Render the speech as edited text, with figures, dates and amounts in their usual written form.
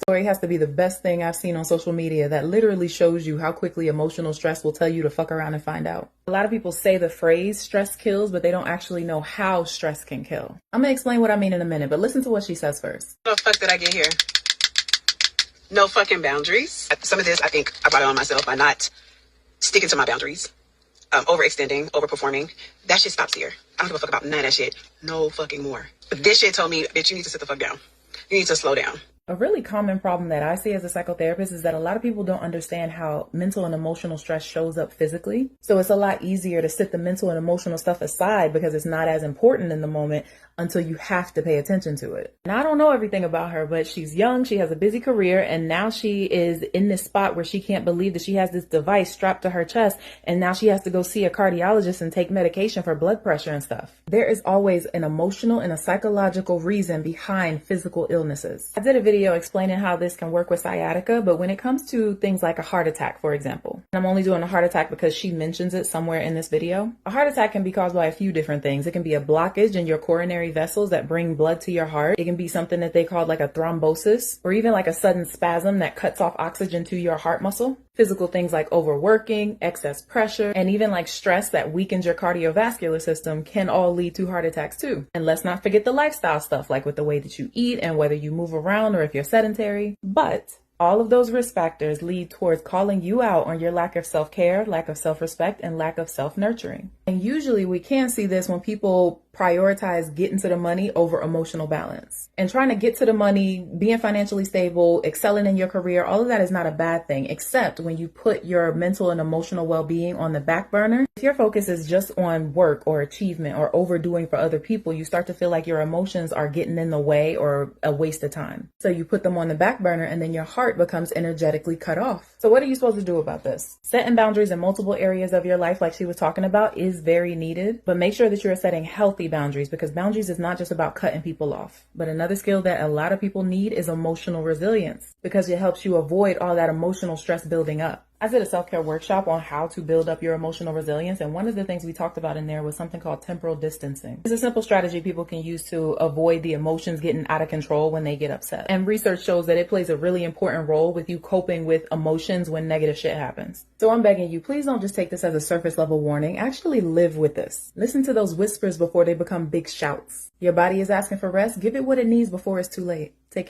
Story has to be the best thing I've seen on social media that literally shows you how quickly emotional stress will tell you to fuck around and find out. A lot of people say the phrase stress kills, but they don't actually know how stress can kill. I'm gonna explain what I mean in a minute, but listen to what she says first. How the fuck did I get here? No fucking boundaries. Some of this, I think I brought it on myself by not sticking to my boundaries. Overextending, overperforming. That shit stops here. I don't give a fuck about none of that shit. No fucking more. But this shit told me, bitch, you need to sit the fuck down. You need to slow down. A really common problem that I see as a psychotherapist is that a lot of people don't understand how mental and emotional stress shows up physically. So it's a lot easier to sit the mental and emotional stuff aside because it's not as important in the moment until you have to pay attention to it. And I don't know everything about her, but she's young, she has a busy career, and now she is in this spot where she can't believe that she has this device strapped to her chest, and now she has to go see a cardiologist and take medication for blood pressure and stuff. There is always an emotional and a psychological reason behind physical illnesses. I did a video explaining how this can work with sciatica, but when it comes to things like a heart attack, for example, and I'm only doing a heart attack because she mentions it somewhere in this video, a heart attack can be caused by a few different things. It can be a blockage in your coronary vessels that bring blood to your heart. It can be something that they call like a thrombosis, or even like a sudden spasm that cuts off oxygen to your heart muscle. Physical things like overworking, excess pressure, and even like stress that weakens your cardiovascular system can all lead to heart attacks too. And let's not forget the lifestyle stuff, like with the way that you eat and whether you move around or if you're sedentary. But all of those risk factors lead towards calling you out on your lack of self-care, lack of self-respect, and lack of self-nurturing. And usually we can see this when people prioritize getting to the money over emotional balance. And trying to get to the money, being financially stable, excelling in your career, all of that is not a bad thing, except when you put your mental and emotional well-being on the back burner. If your focus is just on work or achievement or overdoing for other people, you start to feel like your emotions are getting in the way or a waste of time. So you put them on the back burner and then your heart becomes energetically cut off. So what are you supposed to do about this? Setting boundaries in multiple areas of your life, like she was talking about, is very needed, but make sure that you're setting healthy boundaries, because boundaries is not just about cutting people off. But another skill that a lot of people need is emotional resilience, because it helps you avoid all that emotional stress building up. I did a self-care workshop on how to build up your emotional resilience, and one of the things we talked about in there was something called temporal distancing. It's a simple strategy people can use to avoid the emotions getting out of control when they get upset. And research shows that it plays a really important role with you coping with emotions when negative shit happens. So I'm begging you, please don't just take this as a surface level warning. Actually live with this. Listen to those whispers before they become big shouts. Your body is asking for rest. Give it what it needs before it's too late. Take care.